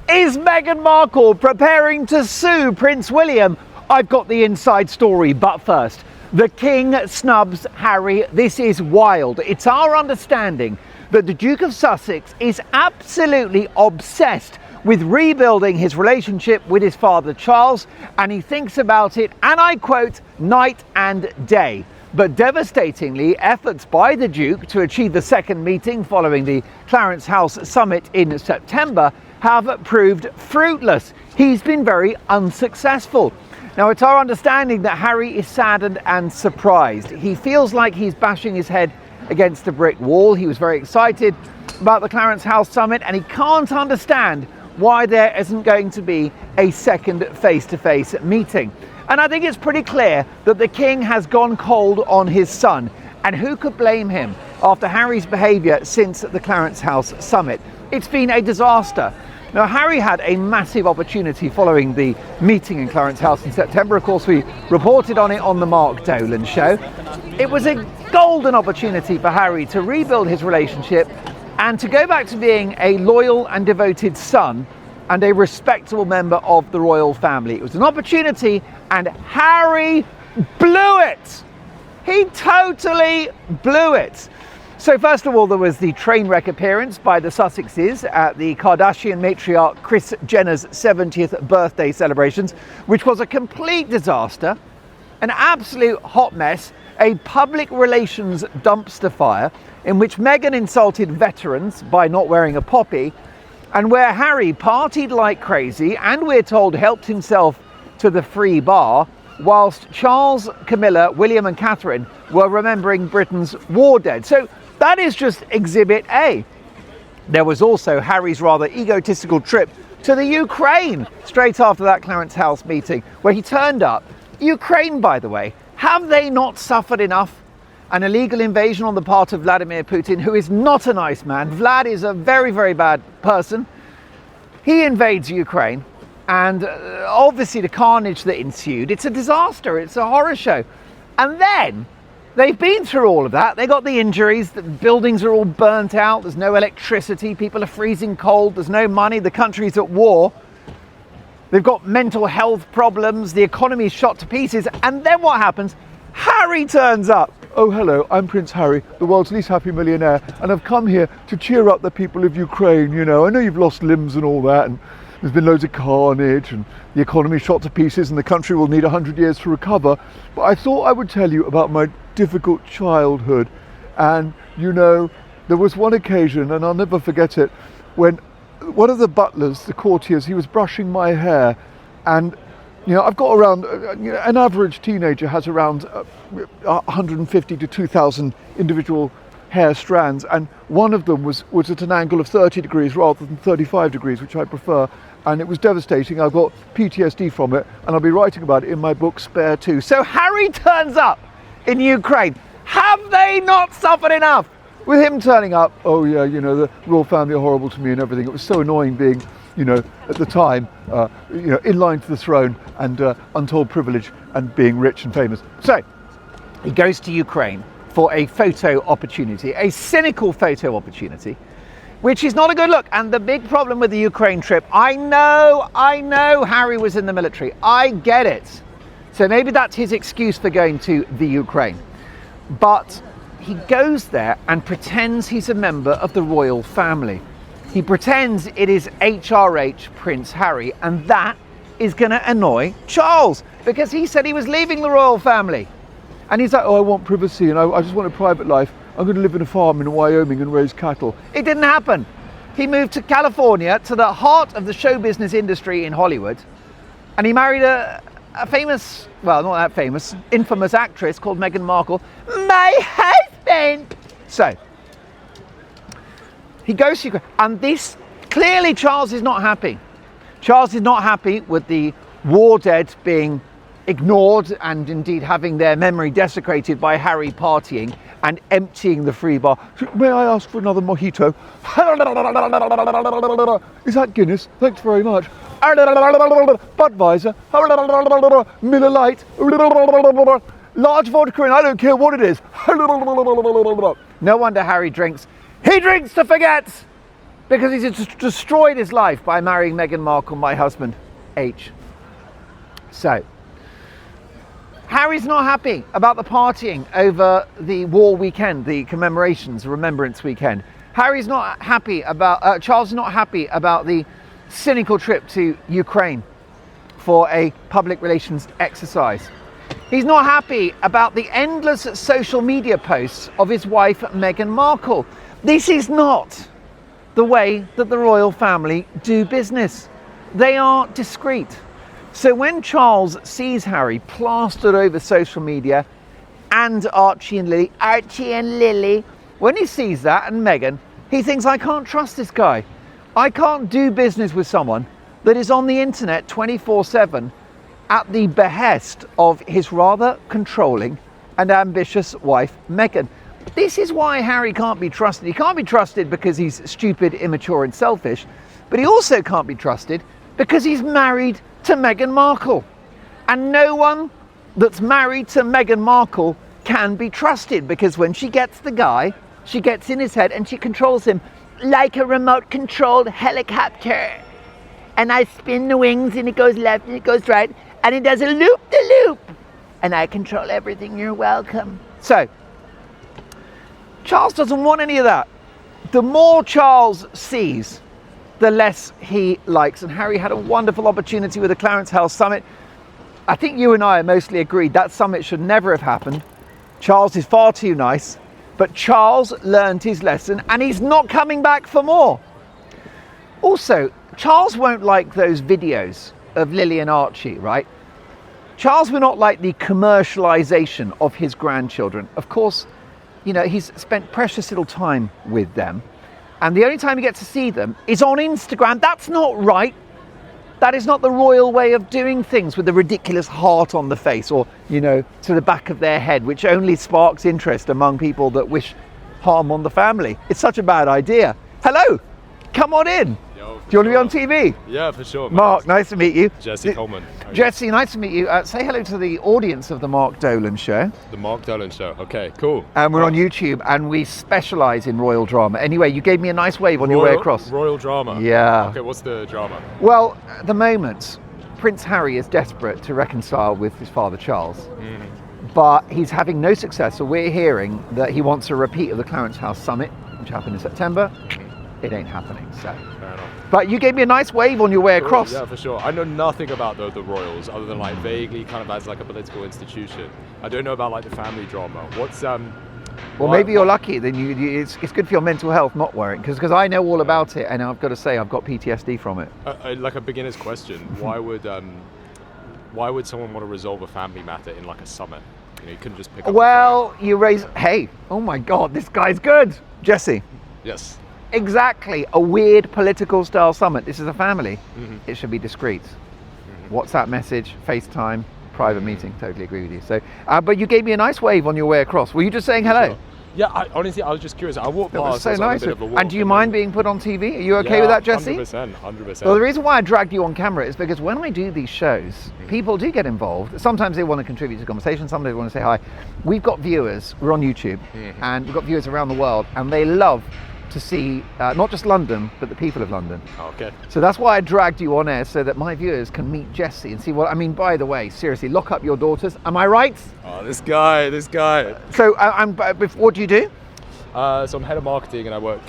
Is Meghan Markle preparing to sue Prince William? I've got the inside story, but first, the King snubs Harry. This is wild. It's our understanding that the Duke of Sussex is absolutely obsessed with rebuilding his relationship with his father Charles, and he thinks about it, and I quote, night and day. But devastatingly, efforts by the Duke to achieve the second meeting following the Clarence House summit in September have proved fruitless. He's been very unsuccessful. Now, it's our understanding that Harry is saddened and surprised. He feels like he's bashing his head against a brick wall. He was very excited about the Clarence House summit, and he can't understand why there isn't going to be a second face-to-face meeting. And I think it's pretty clear that the King has gone cold on his son. And who could blame him after Harry's behaviour since the Clarence House summit? It's been a disaster. Now, Harry had a massive opportunity following the meeting in Clarence House in September. Of course, we reported on it on the Mark Dolan show. It was a golden opportunity for Harry to rebuild his relationship and to go back to being a loyal and devoted son and a respectable member of the royal family. It was an opportunity, and Harry blew it. He totally blew it. So first of all, there was the train wreck appearance by the Sussexes at the Kardashian matriarch Kris Jenner's 70th birthday celebrations, which was a complete disaster, an absolute hot mess, a public relations dumpster fire in which Meghan insulted veterans by not wearing a poppy, and where Harry partied like crazy and, we're told, helped himself to the free bar, whilst Charles, Camilla, William and Catherine were remembering Britain's war dead. So that is just Exhibit A. There was also Harry's rather egotistical trip to the Ukraine straight after that Clarence House meeting, where he turned up. Ukraine, by the way, have they not suffered enough? An illegal invasion on the part of Vladimir Putin, who is not a nice man. Vlad is a very, very bad person. He invades Ukraine, and obviously the carnage that ensued, it's a disaster, it's a horror show. And then they've been through all of that. They got the injuries, the buildings are all burnt out, there's no electricity, people are freezing cold, there's no money, the country's at war. They've got mental health problems, the economy's shot to pieces, and then what happens? Harry turns up. Oh, hello, I'm Prince Harry, the world's least happy millionaire, and I've come here to cheer up the people of Ukraine, you know. I know you've lost limbs and all that, and there's been loads of carnage, and the economy's shot to pieces, and the country will need 100 years to recover. But I thought I would tell you about my difficult childhood. And, you know, there was one occasion, and I'll never forget it, when one of the butlers, the courtiers, he was brushing my hair, and you know, I've got around, an average teenager has around 150 to 2,000 individual hair strands, and one of them was at an angle of 30 degrees rather than 35 degrees, which I prefer, and it was devastating. I've got PTSD from it, and I'll be writing about it in my book Spare 2. So Harry turns up in Ukraine. Have they not suffered enough? With him turning up, oh yeah, you know, the royal family are horrible to me and everything. It was so annoying being, you know, at the time, you know, in line to the throne and untold privilege and being rich and famous. So he goes to Ukraine for a photo opportunity, a cynical photo opportunity, which is not a good look. And the big problem with the Ukraine trip, I know Harry was in the military. I get it. So maybe that's his excuse for going to the Ukraine. But he goes there and pretends he's a member of the royal family. He pretends it is HRH Prince Harry, and that is going to annoy Charles, because he said he was leaving the royal family. And he's like, oh, I want privacy and I just want a private life. I'm going to live in a farm in Wyoming and raise cattle. It didn't happen. He moved to California, to the heart of the show business industry in Hollywood, and he married a famous, well, not that famous, infamous actress called Meghan Markle. My husband! So he goes to Ukraine, and this, clearly Charles is not happy. Charles is not happy with the war dead being ignored and indeed having their memory desecrated by Harry partying and emptying the free bar. May I ask for another mojito? Is that Guinness? Thanks very much. Budweiser, Miller Lite, large vodka, and I don't care what it is. No wonder Harry drinks. He drinks to forget. because he's destroyed his life by marrying Meghan Markle, my husband, H. So, Harry's not happy about the partying over the war weekend, the commemorations, remembrance weekend. Harry's not happy about, Charles is not happy about the cynical trip to Ukraine for a public relations exercise. He's not happy about the endless social media posts of his wife, Meghan Markle. This is not the way that the royal family do business. They are discreet. So when Charles sees Harry plastered over social media and Archie and Lily, when he sees that and Meghan, he thinks, I can't trust this guy. I can't do business with someone that is on the internet 24/7 at the behest of his rather controlling and ambitious wife, Meghan. This is why Harry can't be trusted. He can't be trusted because he's stupid, immature and selfish, but he also can't be trusted because he's married to Meghan Markle. And no one that's married to Meghan Markle can be trusted, because when she gets the guy, she gets in his head and she controls him like a remote controlled helicopter. And I spin the wings and it goes left and it goes right and it does a loop-de-loop. And I control everything, you're welcome. So, Charles doesn't want any of that. The more Charles sees, the less he likes. And Harry had a wonderful opportunity with the Clarence House summit. I think you and I are mostly agreed that summit should never have happened. Charles is far too nice, but Charles learned his lesson and he's not coming back for more. Also, Charles won't like those videos of Lily and Archie, right? Charles will not like the commercialization of his grandchildren. Of course, you know, he's spent precious little time with them. And the only time he gets to see them is on Instagram. That's not right. That is not the royal way of doing things, with a ridiculous heart on the face or, you know, to the back of their head, which only sparks interest among people that wish harm on the family. It's such a bad idea. Hello, come on in. Yo, do you want to be on TV? Yeah, for sure. Mark, nice to meet you. Jesse Coleman. Jesse, nice to meet you. Say hello to the audience of the Mark Dolan Show. The Mark Dolan Show. Okay, cool. And we're on YouTube, and we specialise in royal drama. Anyway, you gave me a nice wave on your way across. Royal drama? Yeah. Okay, what's the drama? Well, at the moment, Prince Harry is desperate to reconcile with his father Charles. But he's having no success, so we're hearing that he wants a repeat of the Clarence House summit, which happened in September. It ain't happening, so. Fair enough. But you gave me a nice wave on your way across. Yeah, for sure. I know nothing about the royals, other than like vaguely kind of as like a political institution. I don't know about like the family drama. What's Well, maybe you're lucky. Then it's good for your mental health not worrying, because I know all about it, and I've got to say I've got PTSD from it. Like a beginner's question, why would someone want to resolve a family matter in like a summit? You know, you couldn't just pick up. Well, you raise. Hey, oh my God, this guy's good, Jesse. Yes. Exactly, a weird political style summit. This is a family. It should be discreet. WhatsApp message, FaceTime, private meeting. Totally agree with you. So, but you gave me a nice wave on your way across. Were you just saying hello? Sure. Yeah, honestly, I was just curious. I walked past. That was so nice. A bit of a walk, and do you mind being put on TV? Are you okay with that, Jesse? 100%. Well, the reason why I dragged you on camera is because when I do these shows, people do get involved. Sometimes they want to contribute to the conversation. Sometimes they want to say hi. We've got viewers. We're on YouTube, and we've got viewers around the world, and they love to see not just London, but the people of London. Okay. So that's why I dragged you on air, so that my viewers can meet Jesse and see what I mean. By the way, seriously, lock up your daughters. Am I right? Oh, this guy. So what do you do? So I'm head of marketing and I work.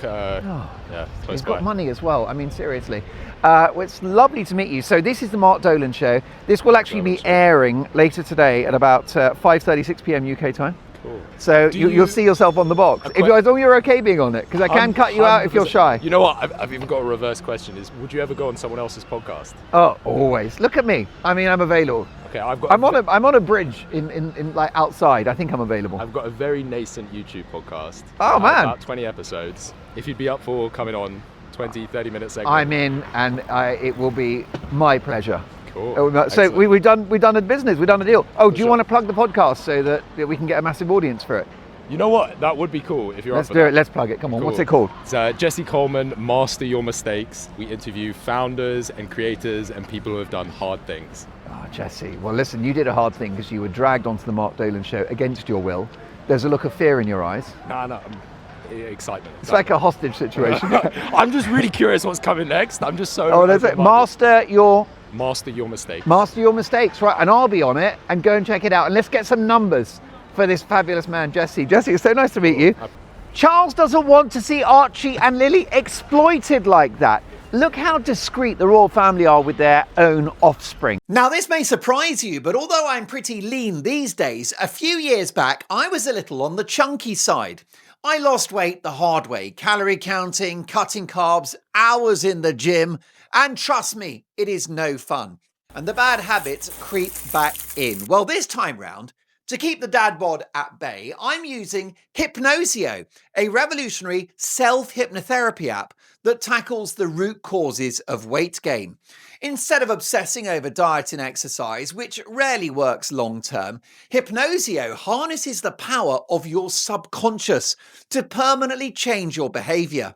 He's got money as well. I mean, seriously. Well, it's lovely to meet you. So this is the Mark Dolan Show. This will actually be airing later today at about 5:36 p.m. UK time. Cool. So you'll see yourself on the box. As long as you're okay being on it, because I can cut you out if you're shy. You know what? I've even got a reverse question. Would you ever go on someone else's podcast? Oh, always. Look at me. I mean, I'm available. Okay, I'm on a bridge in like outside. I think I'm available. I've got a very nascent YouTube podcast. Oh man. About 20 episodes. If you'd be up for coming on 20-30 minute segment. I'm in, and it will be my pleasure. Cool. So we've done a business. We've done a deal. Oh, do you want to plug the podcast so that we can get a massive audience for it? You know what? That would be cool if you're Let's up for do that. it. Let's plug it. Come on. Cool. What's it called? It's Jesse Coleman, Master Your Mistakes. We interview founders and creators and people who have done hard things. Oh, Jesse. Well, listen, you did a hard thing because you were dragged onto the Mark Dolan Show against your will. There's a look of fear in your eyes. No. excitement. It's like a hostage situation. I'm just really curious what's coming next. I'm just so. Oh, that's it. Master your mistakes. Master your mistakes, right? And I'll be on it and go and check it out. And let's get some numbers for this fabulous man, Jesse. Jesse, it's so nice to meet you. Charles doesn't want to see Archie and Lily exploited like that. Look how discreet the royal family are with their own offspring. Now, this may surprise you, but although I'm pretty lean these days, a few years back, I was a little on the chunky side. I lost weight the hard way, calorie counting, cutting carbs, hours in the gym, and trust me, it is no fun. And the bad habits creep back in. Well, this time round, to keep the dad bod at bay, I'm using Hypnosio, a revolutionary self-hypnotherapy app that tackles the root causes of weight gain. Instead of obsessing over diet and exercise, which rarely works long term, Hypnosio harnesses the power of your subconscious to permanently change your behavior.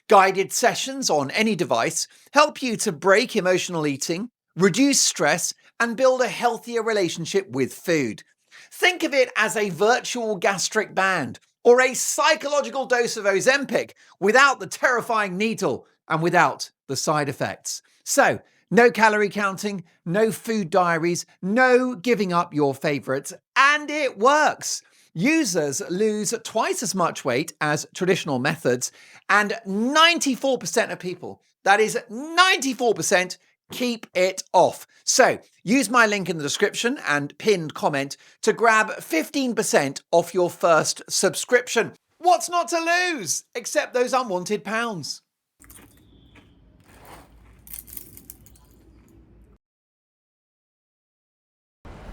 Guided sessions on any device help you to break emotional eating, reduce stress, and build a healthier relationship with food. Think of it as a virtual gastric band or a psychological dose of Ozempic without the terrifying needle and without the side effects. So, no calorie counting, no food diaries, no giving up your favourites, and it works. Users lose twice as much weight as traditional methods, and 94% of people, that is 94%, keep it off. So use my link in the description and pinned comment to grab 15% off your first subscription. What's not to lose except those unwanted pounds?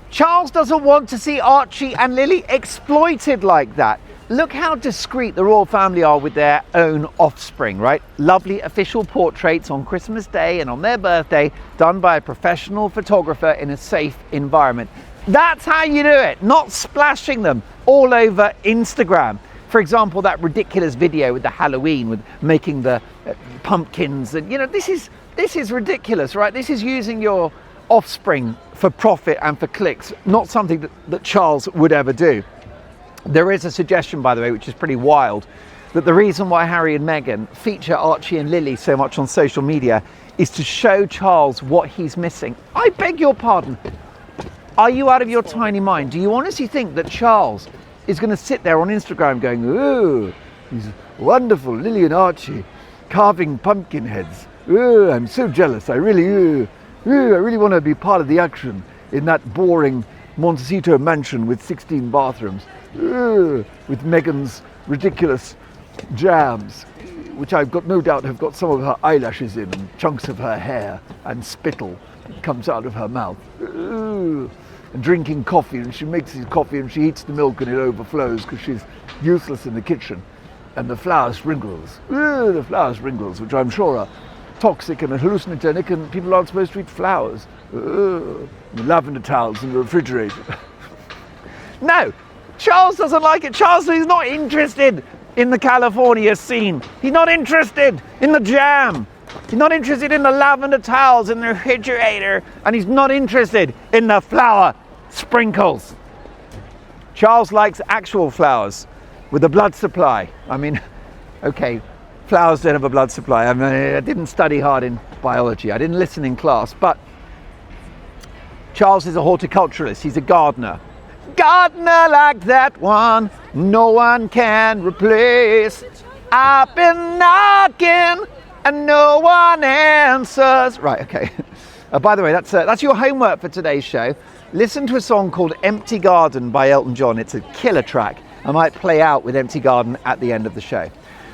Charles doesn't want to see Archie and Lily exploited like that. Look how discreet the royal family are with their own offspring, right? Lovely official portraits on Christmas Day and on their birthday, done by a professional photographer in a safe environment. That's how you do it, not splashing them all over Instagram. For example, that ridiculous video with the Halloween, with making the pumpkins, and this is ridiculous, right? This is using your offspring for profit and for clicks, not something that Charles would ever do. There is a suggestion, by the way, which is pretty wild, that the reason why Harry and Meghan feature Archie and Lily so much on social media is to show Charles what he's missing. I beg your pardon. Are you out of your tiny mind? Do you honestly think that Charles is going to sit there on Instagram going, "Ooh, he's wonderful, Lily and Archie, carving pumpkin heads. Ooh, I'm so jealous. I really want to be part of the action in that boring Montecito mansion with 16 bathrooms. With Meghan's ridiculous jams, which I've got no doubt have got some of her eyelashes in and chunks of her hair and spittle that comes out of her mouth. And drinking coffee, and she makes his coffee and she heats the milk and it overflows because she's useless in the kitchen. And the flour sprinkles, which I'm sure are toxic and hallucinogenic, and people aren't supposed to eat flowers. The lavender towels in the refrigerator." No, Charles doesn't like it. Charles is not interested in the California scene. He's not interested in the jam. He's not interested in the lavender towels in the refrigerator, and he's not interested in the flour sprinkles. Charles likes actual flowers with a blood supply. I mean, okay, flowers don't have a blood supply. I mean, I didn't study hard in biology. I didn't listen in class, but Charles is a horticulturalist. He's a gardener. Gardener like that one, no one can replace. I've been knocking and no one answers. Right, okay. By the way, that's your homework for today's show. Listen to a song called Empty Garden by Elton John. It's a killer track. I might play out with Empty Garden at the end of the show.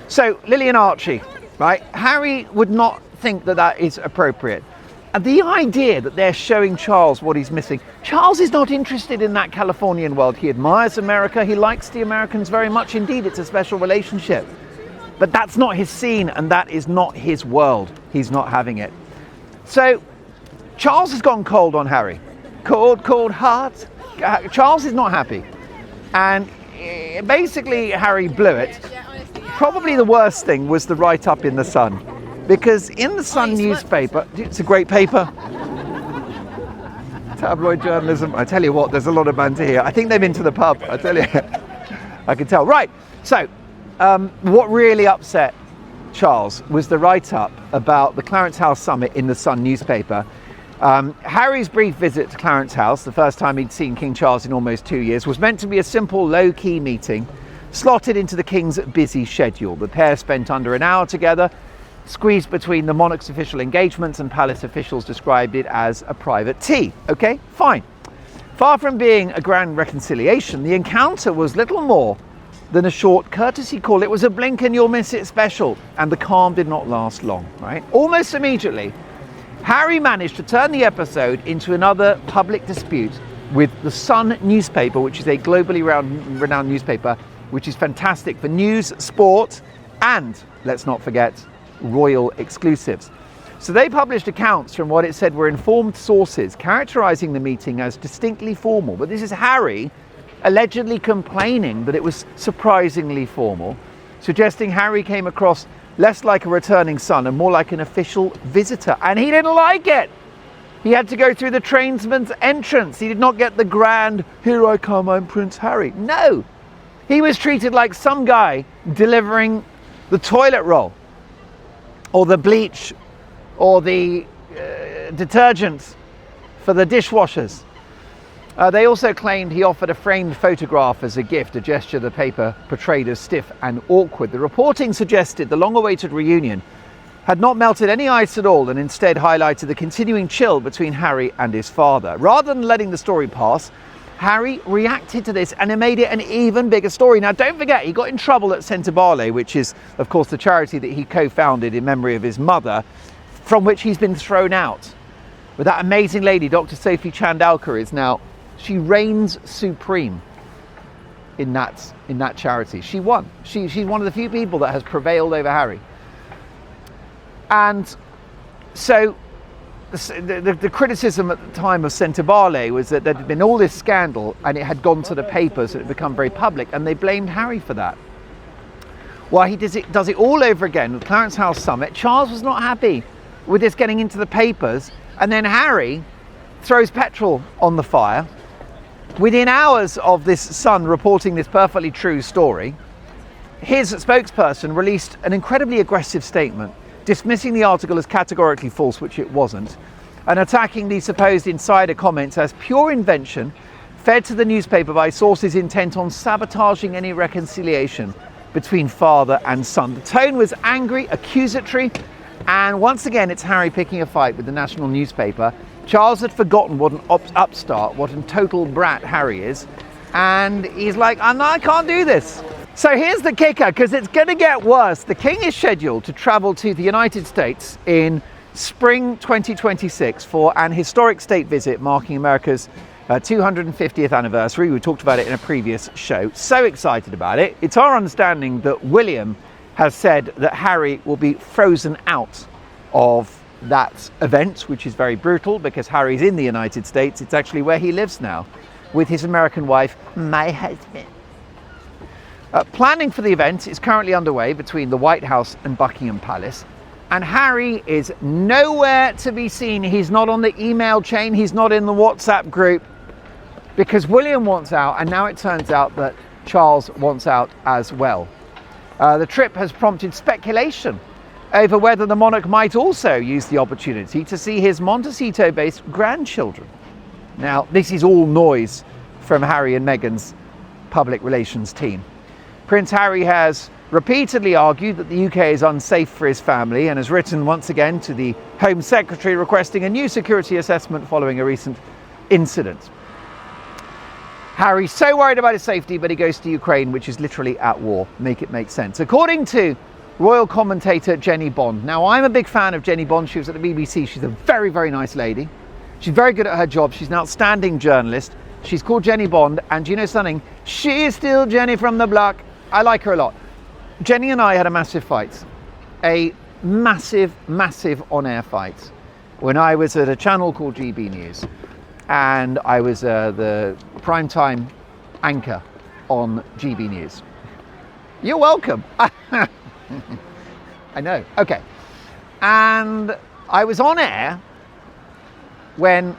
So, Lily and Archie, right? Harry would not think that is appropriate. And the idea that they're showing Charles what he's missing. Charles is not interested in that Californian world. He admires America. He likes the Americans very much indeed. It's a special relationship. But that's not his scene, and that is not his world. He's not having it. So Charles has gone cold on Harry. Cold, cold heart. Charles is not happy. And basically Harry blew it. Probably the worst thing was the write-up in The Sun. Because in the Sun newspaper, it's a great paper. Tabloid journalism, I tell you what, there's a lot of banter here. I think they've been to the pub, I tell you. I can tell. Right, so what really upset Charles was the write-up about the Clarence House summit in the Sun newspaper. Harry's brief visit to Clarence House, the first time he'd seen King Charles in almost 2 years, was meant to be a simple, low-key meeting slotted into the King's busy schedule. The pair spent under an hour together, squeezed between the monarch's official engagements, and palace officials described it as a private tea. Okay, fine. Far from being a grand reconciliation, the encounter was little more than a short courtesy call. It was a blink and you'll miss it special, and the calm did not last long, right? Almost immediately, Harry managed to turn the episode into another public dispute with the Sun newspaper, which is a globally renowned newspaper, which is fantastic for news, sport, and, let's not forget, royal exclusives. So they published accounts from what it said were informed sources, characterizing the meeting as distinctly formal. But this is Harry allegedly complaining that it was surprisingly formal, suggesting Harry came across less like a returning son and more like an official visitor. And he didn't like it. He had to go through the tradesman's entrance. He did not get the grand, here I come, I'm Prince Harry. No. He was treated like some guy delivering the toilet roll or the bleach or the detergent for the dishwashers. They also claimed he offered a framed photograph as a gift, a gesture the paper portrayed as stiff and awkward. The reporting suggested the long-awaited reunion had not melted any ice at all and instead highlighted the continuing chill between Harry and his father. Rather than letting the story pass, Harry reacted to this and it made it an even bigger story. Now, don't forget, he got in trouble at Sentebale, which is, of course, the charity that he co-founded in memory of his mother, from which he's been thrown out. But that amazing lady, Dr. Sophie Chandalkar, is now, she reigns supreme in that charity. She won. She's one of the few people that has prevailed over Harry. And so the criticism at the time of Sentebale was that there had been all this scandal and it had gone to the papers and it had become very public, and they blamed Harry for that. Well, he does it all over again with Clarence House Summit. Charles was not happy with this getting into the papers, and then Harry throws petrol on the fire. Within hours of this Sun reporting this perfectly true story, his spokesperson released an incredibly aggressive statement, dismissing the article as categorically false, which it wasn't, and attacking the supposed insider comments as pure invention fed to the newspaper by sources intent on sabotaging any reconciliation between father and son. The tone was angry, accusatory, and once again it's Harry picking a fight with the national newspaper. Charles had forgotten what an upstart, what a total brat Harry is, and he's like, I can't do this. So here's the kicker, because it's going to get worse. The King is scheduled to travel to the United States in spring 2026 for an historic state visit marking America's 250th anniversary. We talked about it in a previous show. So excited about it. It's our understanding that William has said that Harry will be frozen out of that event, which is very brutal because Harry's in the United States. It's actually where he lives now with his American wife, my husband. Planning for the event is currently underway between the White House and Buckingham Palace, and Harry is nowhere to be seen. He's not on the email chain, he's not in the WhatsApp group, because William wants out, and now it turns out that Charles wants out as well. The trip has prompted speculation over whether the monarch might also use the opportunity to see his Montecito-based grandchildren. Now, this is all noise from Harry and Meghan's public relations team. Prince Harry has repeatedly argued that the UK is unsafe for his family and has written once again to the Home Secretary requesting a new security assessment following a recent incident. Harry's so worried about his safety, but he goes to Ukraine, which is literally at war. Make it make sense. According to royal commentator Jenny Bond. Now, I'm a big fan of Jenny Bond. She was at the BBC. She's a very, very nice lady. She's very good at her job. She's an outstanding journalist. She's called Jenny Bond, and do you know something? She is still Jenny from the block. I like her a lot. Jenny and I had a massive fight. A massive, massive on-air fight when I was at a channel called GB News, and I was the primetime anchor on GB News. You're welcome. I know. Okay. And I was on air when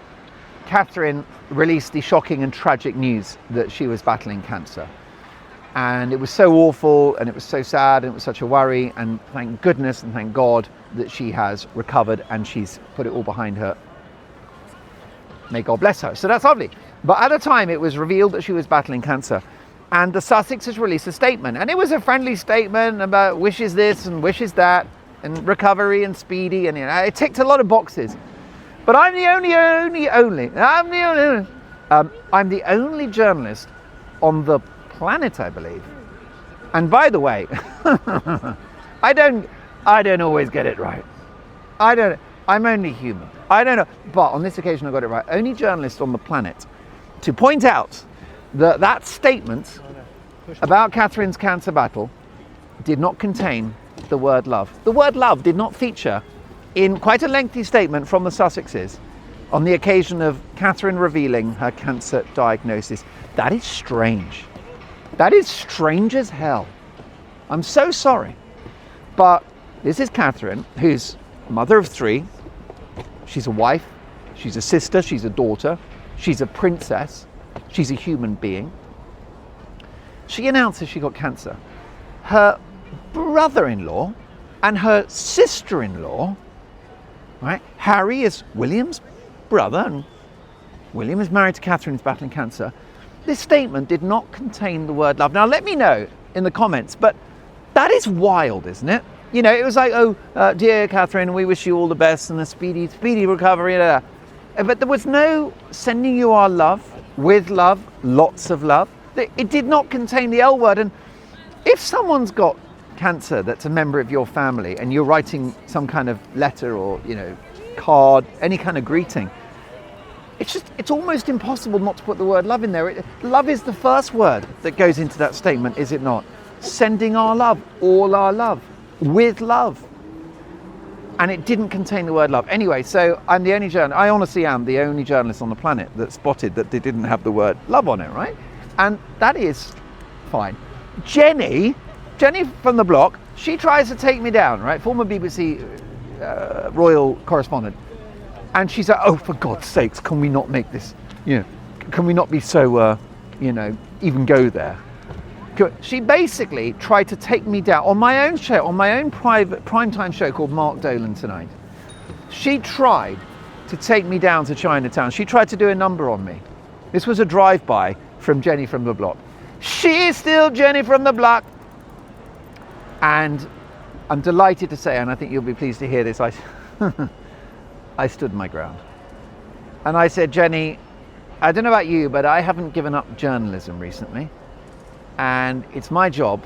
Catherine released the shocking and tragic news that she was battling cancer. And it was so awful, and it was so sad, and it was such a worry, and thank goodness and thank God that she has recovered and she's put it all behind her. May God bless her. So that's lovely. But at the time it was revealed that she was battling cancer, and the Sussexes released a statement, and it was a friendly statement about wishes this and wishes that, and recovery and speedy, and it ticked a lot of boxes. But I'm the only journalist on the planet, I believe. And by the way, I don't always get it right. I'm only human. I don't know. But on this occasion I got it right. Only journalist on the planet to point out that that statement about Catherine's cancer battle did not contain the word love. The word love did not feature in quite a lengthy statement from the Sussexes on the occasion of Catherine revealing her cancer diagnosis. That is strange. That is strange as hell. I'm so sorry. But this is Catherine, who's a mother of 3. She's a wife, she's a sister, she's a daughter, she's a princess, she's a human being. She announces she got cancer. Her brother-in-law and her sister-in-law, right? Harry is William's brother, and William is married to Catherine, who's battling cancer. This statement did not contain the word love. Now, let me know in the comments, but that is wild, isn't it? You know, it was like, dear Catherine, we wish you all the best and a speedy recovery. But there was no sending you our love, with love, lots of love. It did not contain the L word. And if someone's got cancer that's a member of your family and you're writing some kind of letter or, card, any kind of greeting, it's almost impossible not to put the word love in there. Love is the first word that goes into that statement, is it not? Sending our love, all our love, with love. And it didn't contain the word love. Anyway, so I honestly am the only journalist on the planet that spotted that they didn't have the word love on it, right? And that is fine. Jenny from the block, she tries to take me down, right? Former BBC royal correspondent. And she's like, oh, for God's sakes, can we not make this, can we not be so, even go there? She basically tried to take me down on my own show, on my own private primetime show called Mark Dolan Tonight. She tried to take me down to Chinatown. She tried to do a number on me. This was a drive-by from Jenny from the block. She is still Jenny from the block. And I'm delighted to say, and I think you'll be pleased to hear this, I stood my ground. And I said, Jenny, I don't know about you, but I haven't given up journalism recently. And it's my job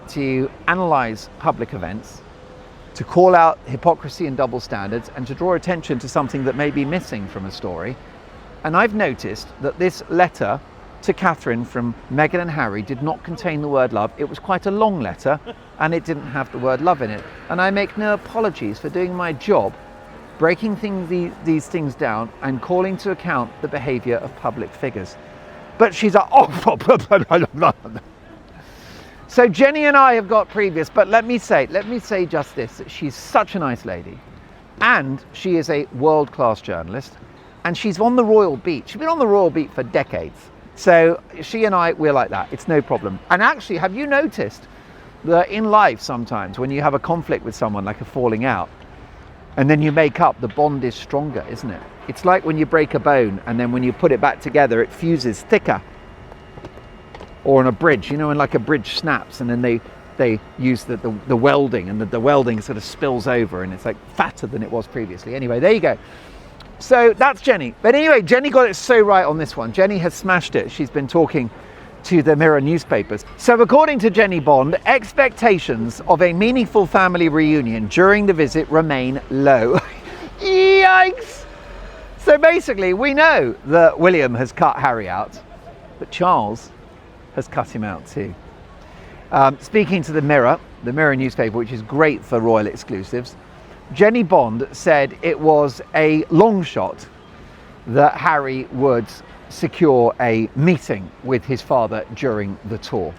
to analyse public events, to call out hypocrisy and double standards, and to draw attention to something that may be missing from a story. And I've noticed that this letter to Catherine from Meghan and Harry did not contain the word love. It was quite a long letter, and it didn't have the word love in it. And I make no apologies for doing my job, breaking these things down and calling to account the behaviour of public figures. But she's like, so Jenny and I have got previous, but let me say just this, that she's such a nice lady, and she is a world-class journalist, and she's on the Royal Beat. She's been on the Royal Beat for decades. So she and I, we're like that, it's no problem. And actually, have you noticed that in life sometimes when you have a conflict with someone, like a falling out, and then you make up, the bond is stronger, isn't it? It's like when you break a bone and then when you put it back together, it fuses thicker. Or on a bridge, when like a bridge snaps and then they use the welding, and the welding sort of spills over and it's like fatter than it was previously. Anyway, there you go. So that's Jenny. But anyway, Jenny got it so right on this one. Jenny has smashed it. She's been talking to the Mirror newspapers. So according to Jenny Bond, expectations of a meaningful family reunion during the visit remain low. Yikes! So basically, we know that William has cut Harry out, but Charles has cut him out too. Speaking to the Mirror newspaper, which is great for royal exclusives, Jenny Bond said it was a long shot that Harry would secure a meeting with his father during the tour.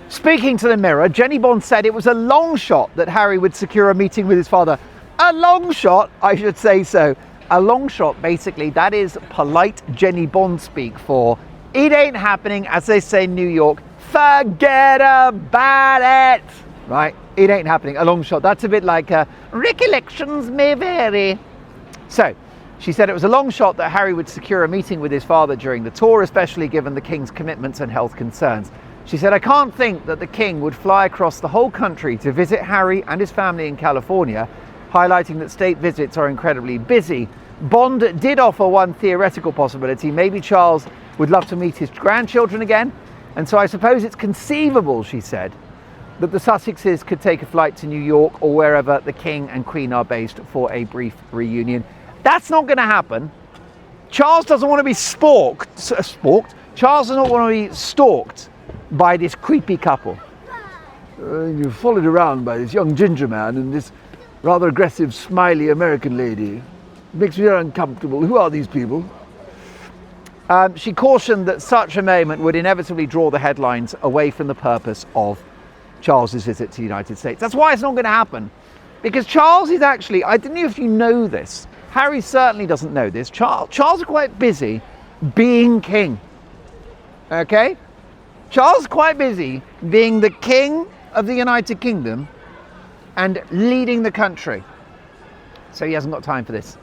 Speaking to the Mirror, Jenny Bond said it was a long shot that Harry would secure a meeting with his father. A long shot, I should say so. A long shot, basically, that is polite Jenny Bond speak for it ain't happening, as they say in New York. forget about it. Right? It ain't happening. A long shot. That's a bit like recollections may vary. So, she said it was a long shot that Harry would secure a meeting with his father during the tour, especially given the King's commitments and health concerns. She said, I can't think that the King would fly across the whole country to visit Harry and his family in California, highlighting that state visits are incredibly busy. Bond did offer one theoretical possibility. Maybe Charles would love to meet his grandchildren again. And so I suppose it's conceivable, she said, that the Sussexes could take a flight to New York or wherever the King and Queen are based for a brief reunion. That's not going to happen. Charles doesn't want to be Charles does not want to be stalked by this creepy couple. You're followed around by this young ginger man and this rather aggressive, smiley American lady. It makes me very uncomfortable. Who are these people? She cautioned that such a moment would inevitably draw the headlines away from the purpose of Charles's visit to the United States. That's why it's not going to happen. Because Charles is actually, I don't know if you know this, Harry certainly doesn't know this, Charles is quite busy being king. Okay? Charles is quite busy being the king of the United Kingdom and leading the country. So he hasn't got time for this.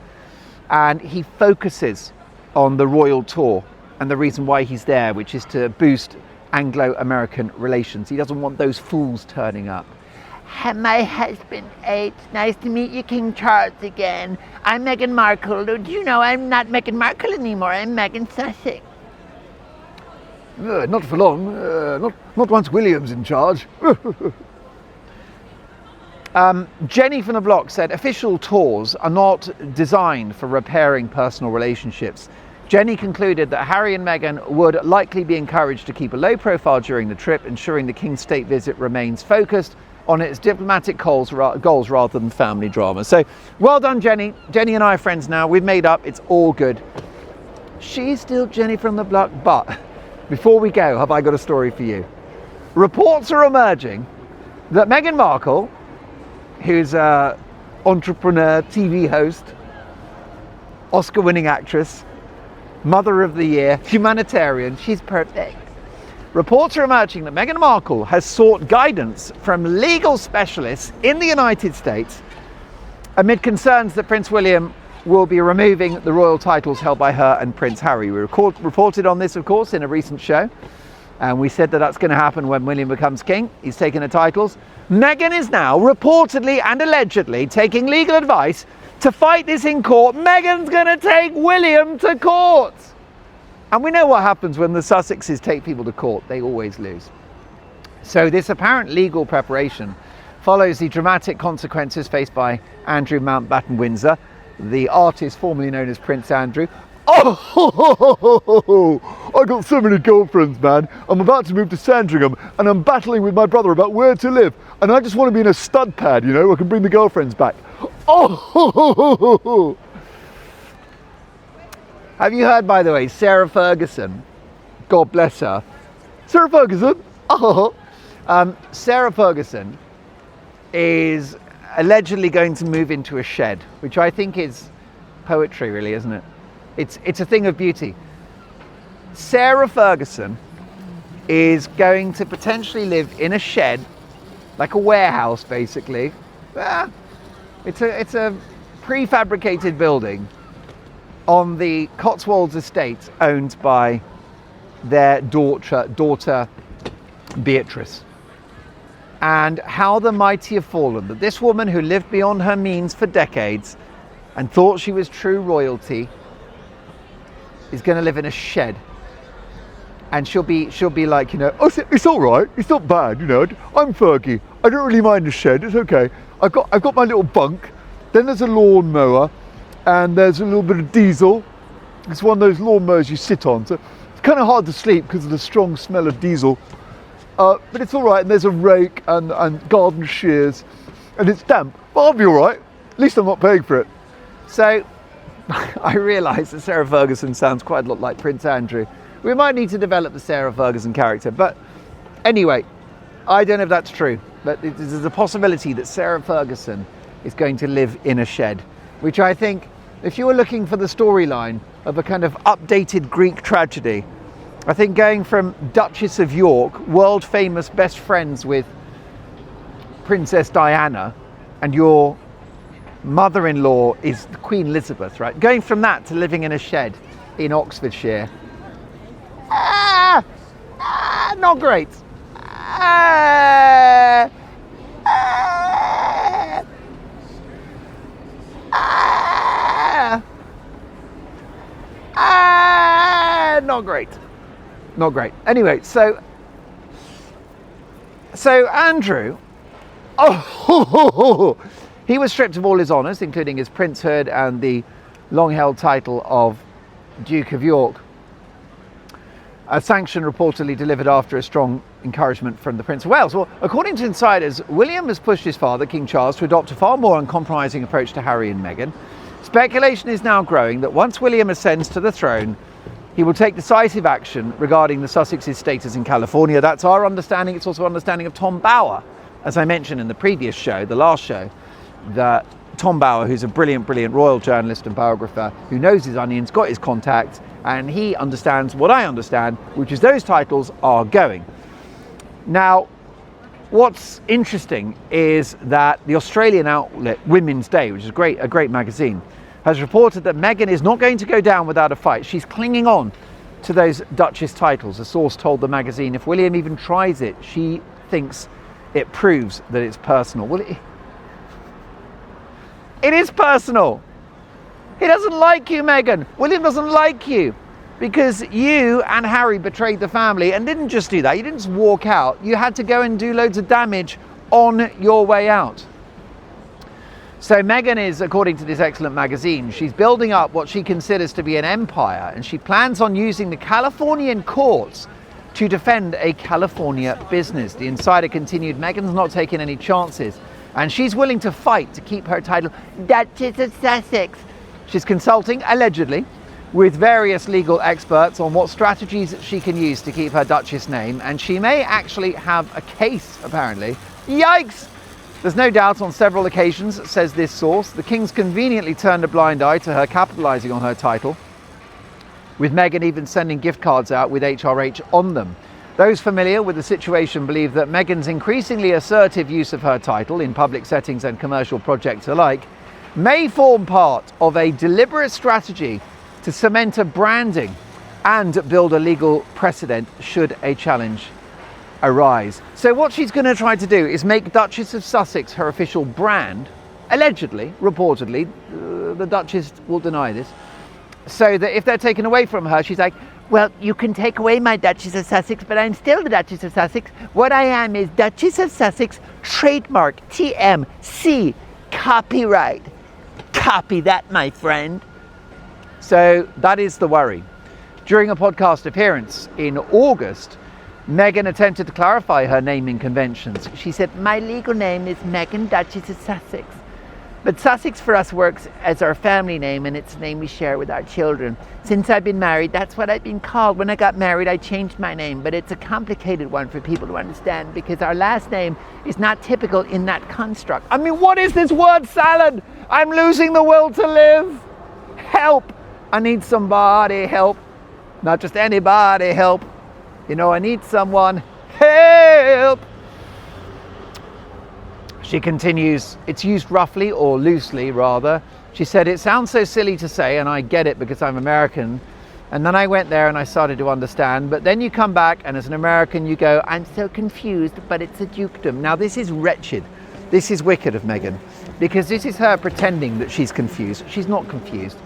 And he focuses on the royal tour and the reason why he's there, which is to boost Anglo-American relations. He doesn't want those fools turning up. My husband, it's nice to meet you, King Charles, again. I'm Meghan Markle. Do you know I'm not Meghan Markle anymore? I'm Meghan Sussex. Not for long. Not once William's in charge. Jenny from the block said official tours are not designed for repairing personal relationships. Jenny concluded that Harry and Meghan would likely be encouraged to keep a low profile during the trip, ensuring the King's state visit remains focused on its diplomatic goals rather than family drama. So well done, Jenny. Jenny and I are friends now. We've made up. It's all good. She's still Jenny from the block, but before we go, have I got a story for you? Reports are emerging that Meghan Markle, who's an entrepreneur, TV host, Oscar-winning actress, Mother of the Year, humanitarian, she's perfect. Reports are emerging that Meghan Markle has sought guidance from legal specialists in the United States amid concerns that Prince William will be removing the royal titles held by her and Prince Harry. We reported on this, of course, in a recent show, and we said that that's going to happen when William becomes king. He's taking the titles. Meghan is now reportedly and allegedly taking legal advice to fight this in court. Meghan's going to take William to court. And we know what happens when the Sussexes take people to court. They always lose. So this apparent legal preparation follows the dramatic consequences faced by Andrew Mountbatten Windsor, the artist formerly known as Prince Andrew. Oh, I got so many girlfriends, man. I'm about to move to Sandringham and I'm battling with my brother about where to live. And I just want to be in a stud pad, you know, I can bring the girlfriends back. Oh! Have you heard, by the way, Sarah Ferguson, God bless her. Sarah Ferguson? Oh. Sarah Ferguson is allegedly going to move into a shed, which I think is poetry, really, isn't it? It's a thing of beauty. Sarah Ferguson is going to potentially live in a shed, like a warehouse, basically. It's a prefabricated building on the Cotswolds estate owned by their daughter Beatrice. And how the mighty have fallen, that this woman who lived beyond her means for decades and thought she was true royalty is going to live in a shed. And she'll be like, you know, Oh, it's all right. It's not bad, you know. I'm Fergie. I don't really mind the shed. It's okay. I've got my little bunk. Then there's a lawnmower, and there's a little bit of diesel. It's one of those lawnmowers you sit on, so it's kind of hard to sleep because of the strong smell of diesel. But it's all right. And there's a rake and garden shears, and it's damp. But I'll be all right. At least I'm not paying for it. so I realise that Sarah Ferguson sounds quite a lot like Prince Andrew. We might need to develop the Sarah Ferguson character, but anyway, I don't know if that's true, but there's a possibility that Sarah Ferguson is going to live in a shed, which I think, if you were looking for the storyline of a kind of updated Greek tragedy, I think going from Duchess of York, world famous best friends with Princess Diana, and your mother-in-law is Queen Elizabeth, right? Going from that to living in a shed in Oxfordshire, not great. Not great. Not great. Anyway, so Andrew, he was stripped of all his honours, including his princehood and the long-held title of Duke of York. A sanction reportedly delivered after a strong encouragement from the Prince of Wales. Well, according to insiders, William has pushed his father, King Charles, to adopt a far more uncompromising approach to Harry and Meghan. Speculation is now growing that once William ascends to the throne, he will take decisive action regarding the Sussexes' status in California. That's our understanding. It's also understanding of Tom Bower. As I mentioned in the previous show, the last show, that Tom Bower, who's a brilliant royal journalist and biographer who knows his onions, got his contacts, and he understands what I understand, which is those titles are going. Now, what's interesting is that the Australian outlet Women's Day, which is a great magazine, has reported that Meghan is not going to go down without a fight. She's clinging on to those Duchess titles. A source told the magazine if William even tries it, she thinks it proves that it's personal. Well, it is personal. He doesn't like you, Meghan. William doesn't like you because you and Harry betrayed the family and didn't just do that. You didn't just walk out. You had to go and do loads of damage on your way out. So Meghan is, according to this excellent magazine, she's building up what she considers to be an empire, and she plans on using the Californian courts to defend a California business. The insider continued, Meghan's not taking any chances, and she's willing to fight to keep her title Duchess of Sussex. She's consulting, allegedly, with various legal experts on what strategies she can use to keep her Duchess name, and she may actually have a case, apparently. Yikes! There's no doubt on several occasions, says this source, the King's conveniently turned a blind eye to her capitalising on her title, with Meghan even sending gift cards out with HRH on them. Those familiar with the situation believe that Meghan's increasingly assertive use of her title in public settings and commercial projects alike may form part of a deliberate strategy to cement a branding and build a legal precedent should a challenge arise. So what she's going to try to do is make Duchess of Sussex her official brand, allegedly, reportedly, the Duchess will deny this, so that if they're taken away from her, she's like, well, you can take away my Duchess of Sussex, but I'm still the Duchess of Sussex. What I am is Duchess of Sussex, trademark, TMC, copyright. Copy that, my friend. So that is the worry. During a podcast appearance in August, Meghan attempted to clarify her naming conventions. She said, my legal name is Meghan, Duchess of Sussex. But Sussex for us works as our family name, and it's a name we share with our children. Since I've been married, that's what I've been called. When I got married, I changed my name, but it's a complicated one for people to understand because our last name is not typical in that construct. I mean, what is this word salad? I'm losing the will to live. Help. I need somebody help. Not just anybody help. You know, I need someone help. She continues, it's used roughly or loosely rather. She said, it sounds so silly to say, and I get it because I'm American. And then I went there and I started to understand. But then you come back and as an American you go, I'm so confused, but it's a dukedom. Now this is wretched. This is wicked of Meghan because this is her pretending that she's confused. She's not confused.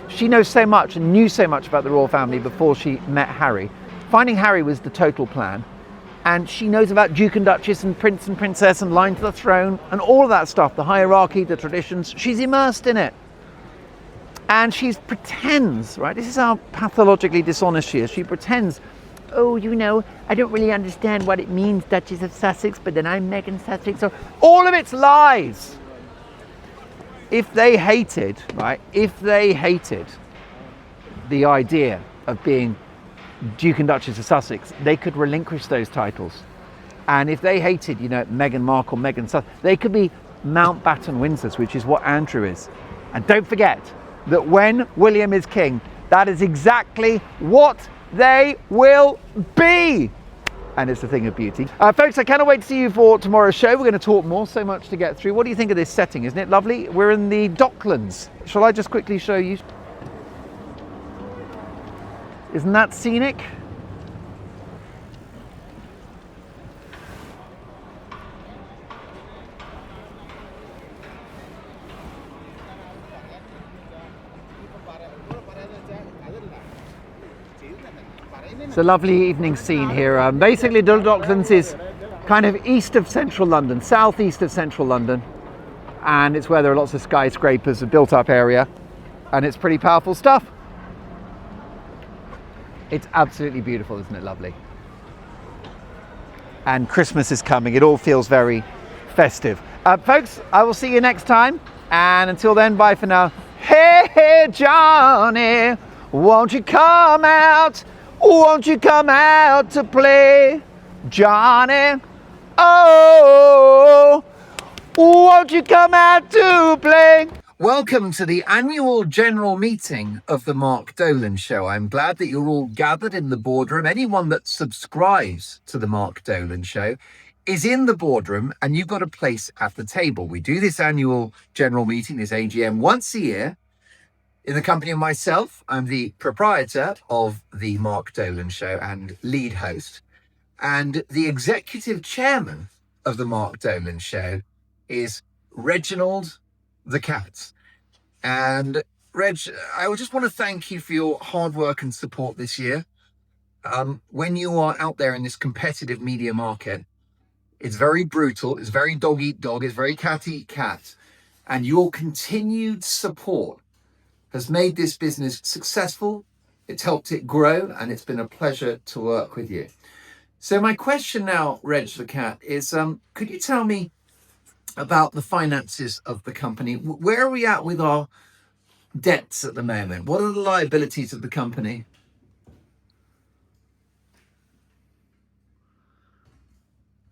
She knows so much and knew so much about the royal family before she met Harry. Finding Harry was the total plan. And she knows about Duke and Duchess and Prince and Princess and line to the throne and all of that stuff, the hierarchy, the traditions. She's immersed in it. And she pretends, right? This is how pathologically dishonest she is. She pretends, oh, you know, I don't really understand what it means, Duchess of Sussex, but then I'm Meghan Sussex. So all of it's lies. If they hated, right? If they hated the idea of being Duke and Duchess of Sussex, they could relinquish those titles. And if they hated, you know, Meghan Markle, Meghan Sussex, they could be Mountbatten Windsors, which is what Andrew is. And don't forget that when William is king, that is exactly what they will be. And it's a thing of beauty. Folks, I cannot wait to see you for tomorrow's show. We're going to talk more, so much to get through. What do you think of this setting? Isn't it lovely? We're in the Docklands. Shall I just quickly show you? Isn't that scenic? It's a lovely evening scene here. Basically, Docklands is kind of east of central London, southeast of central London, and it's where there are lots of skyscrapers, a built-up area, and it's pretty powerful stuff. It's absolutely beautiful, isn't it lovely? And Christmas is coming. It all feels very festive. Folks, I will see you next time, and until then, bye for now. Hey, Johnny, won't you come out? Won't you come out to play, Johnny? Oh, won't you come out to play? Welcome to the annual general meeting of the Mark Dolan Show. I'm glad that you're all gathered in the boardroom. Anyone that subscribes to the Mark Dolan Show is in the boardroom, and you've got a place at the table. We do this annual general meeting, this AGM, once a year. In the company of myself, I'm the proprietor of the Mark Dolan Show and lead host. And the executive chairman of the Mark Dolan Show is Reginald the Cat. And Reg, I just want to thank you for your hard work and support this year. When you are out there in this competitive media market, it's very brutal, it's very dog eat dog, it's very cat eat cat. And your continued support has made this business successful, it's helped it grow, and it's been a pleasure to work with you. So my question now, Reg the Cat, is could you tell me about the finances of the company? Where are we at with our debts at the moment? What are the liabilities of the company?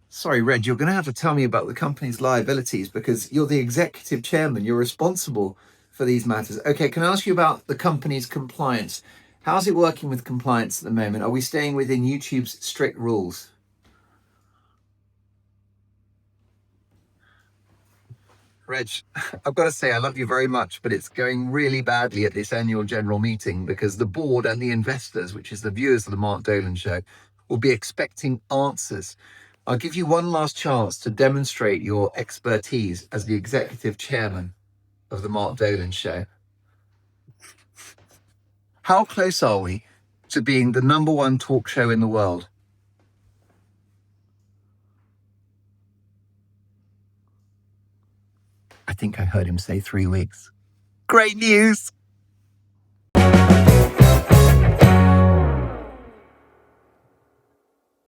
Sorry, Reg, you're going to have to tell me about the company's liabilities because you're the executive chairman. You're responsible for these matters. Okay, can I ask you about the company's compliance? How's it working with compliance at the moment? Are we staying within YouTube's strict rules? Reg, I've got to say I love you very much, but it's going really badly at this annual general meeting because the board and the investors, which is the viewers of the Mark Dolan Show, will be expecting answers. I'll give you one last chance to demonstrate your expertise as the executive chairman of the Mark Dolan Show. How close are we to being the #1 talk show in the world? I think I heard him say 3 weeks. Great news.